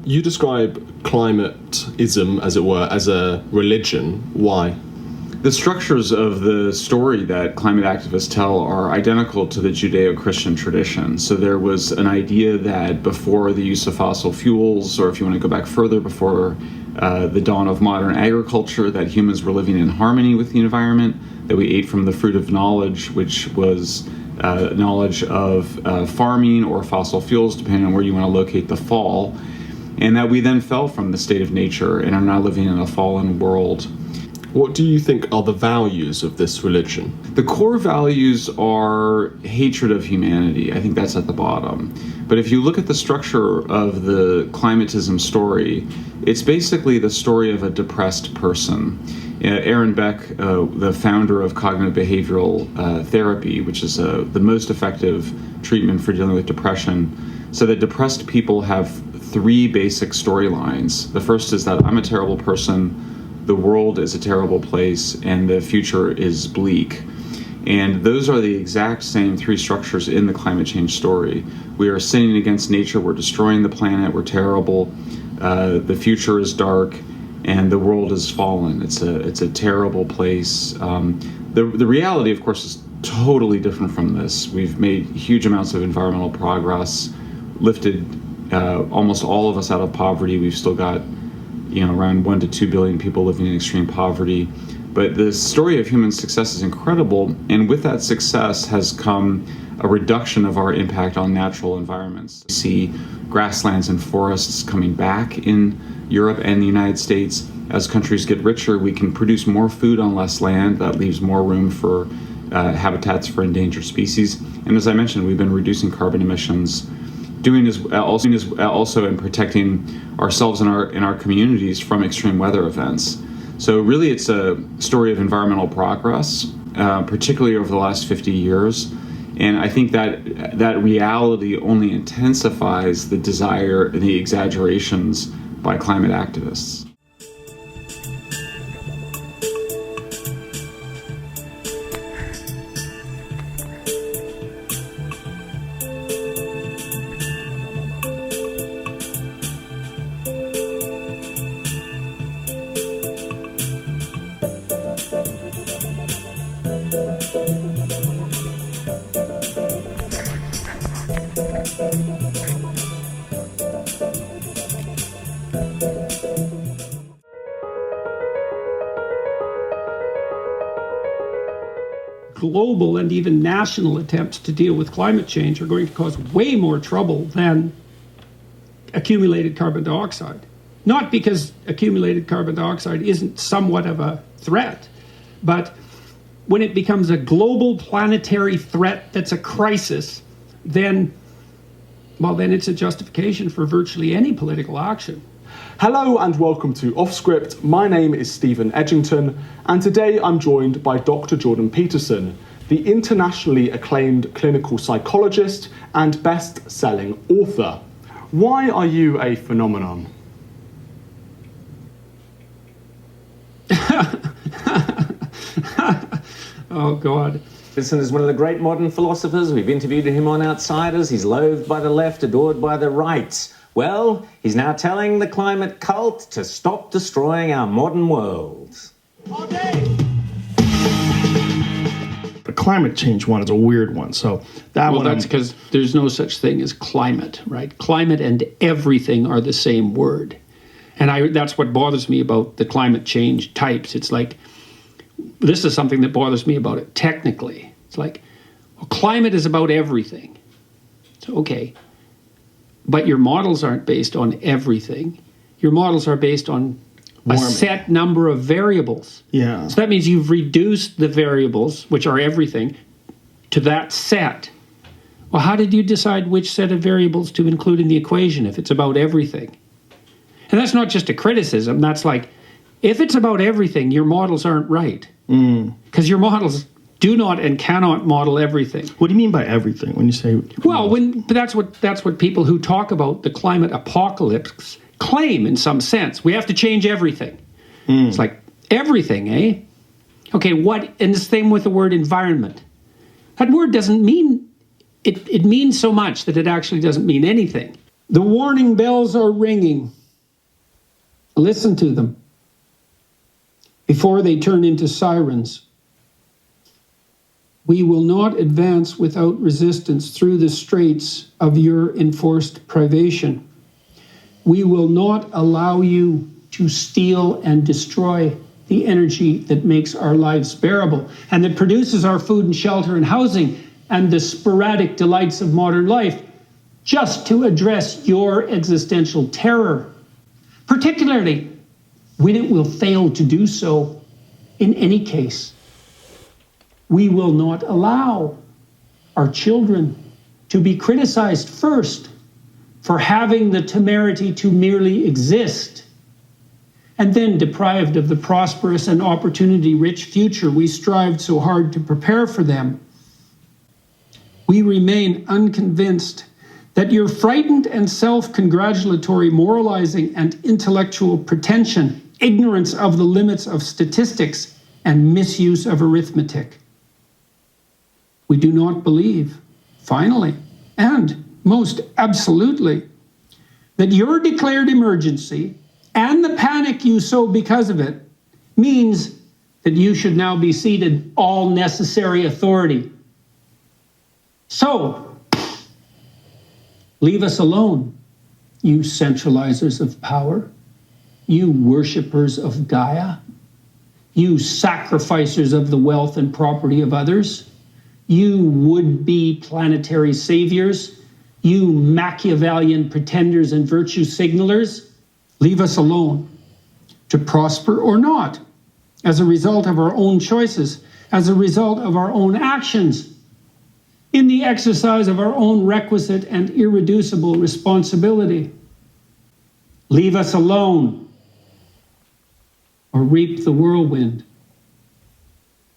You describe climateism, as it were, as a religion. Why? The structures of the story that climate activists tell are identical to the Judeo-Christian tradition. So there was an idea that before the use of fossil fuels, or if you want to go back further, before the dawn of modern agriculture, that humans were living in harmony with the environment, that we ate from the fruit of knowledge, which was knowledge of farming or fossil fuels, depending on where you want to locate the fall, and that we then fell from the state of nature and are now living in a fallen world. What do you think are the values of this religion? The core values are hatred of humanity. I think that's at the bottom. But if you look at the structure of the climatism story, it's basically the story of a depressed person. Aaron Beck, the founder of cognitive behavioral therapy, which is the most effective treatment for dealing with depression, said that depressed people have three basic storylines. The first is that I'm a terrible person, the world is a terrible place, and the future is bleak. And those are the exact same three structures in the climate change story. We are sinning against nature, we're destroying the planet, we're terrible, the future is dark, and the world has fallen. It's a terrible place. The reality, of course, is totally different from this. We've made huge amounts of environmental progress, lifted almost all of us out of poverty. We've still got around 1 to 2 billion people living in extreme poverty. But the story of human success is incredible, and with that success has come a reduction of our impact on natural environments. We see grasslands and forests coming back in Europe and the United States. As countries get richer, we can produce more food on less land. That leaves more room for habitats for endangered species. And as I mentioned, we've been reducing carbon emissions, doing this also in protecting ourselves and our communities from extreme weather events. So really it's a story of environmental progress, particularly over the last 50 years. And I think that reality only intensifies the desire and the exaggerations by climate activists. Global and even national attempts to deal with climate change are going to cause way more trouble than accumulated carbon dioxide. Not because accumulated carbon dioxide isn't somewhat of a threat, but when it becomes a global planetary threat that's a crisis, then it's a justification for virtually any political action. Hello and welcome to Off Script. My name is Stephen Edgington, and today I'm joined by Dr. Jordan Peterson, the internationally acclaimed clinical psychologist and best-selling author. Why are you a phenomenon? Oh, God. Peterson is one of the great modern philosophers. We've interviewed him on Outsiders. He's loathed by the left, adored by the right. Well, he's now telling the climate cult to stop destroying our modern world. All day. The climate change one is a weird one. So that's because there's no such thing as climate, right? Climate and everything are the same word. And that's what bothers me about the climate change types. It's like, this is something that bothers me about it technically. It's like, well, climate is about everything. So, okay. But your models aren't based on everything. Your models are based on a set number of variables. Yeah. So that means you've reduced the variables, which are everything, to that set. Well, how did you decide which set of variables to include in the equation if it's about everything? And that's not just a criticism. That's like, if it's about everything, your models aren't right. Because your models do not and cannot model everything. What do you mean by everything when you say? Well, but that's what people who talk about the climate apocalypse claim in some sense. We have to change everything. It's like, everything, eh? Okay, what? And the same with the word environment. That word doesn't mean, it means so much that it actually doesn't mean anything. The warning bells are ringing. Listen to them before they turn into sirens. We will not advance without resistance through the straits of your enforced privation. We will not allow you to steal and destroy the energy that makes our lives bearable and that produces our food and shelter and housing and the sporadic delights of modern life, just to address your existential terror, particularly when it will fail to do so in any case. We will not allow our children to be criticized first for having the temerity to merely exist, and then deprived of the prosperous and opportunity-rich future we strived so hard to prepare for them. We remain unconvinced that your frightened and self-congratulatory moralizing and intellectual pretension, ignorance of the limits of statistics, and misuse of arithmetic. We do not believe, finally, and most absolutely, that your declared emergency and the panic you sow because of it means that you should now be ceded all necessary authority. So, leave us alone, you centralizers of power, you worshippers of Gaia, you sacrificers of the wealth and property of others, you would-be planetary saviors, you Machiavellian pretenders and virtue signalers. Leave us alone, to prosper or not, as a result of our own choices, as a result of our own actions, in the exercise of our own requisite and irreducible responsibility. Leave us alone, or reap the whirlwind,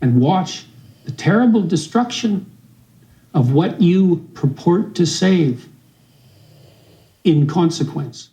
and watch the terrible destruction of what you purport to save in consequence.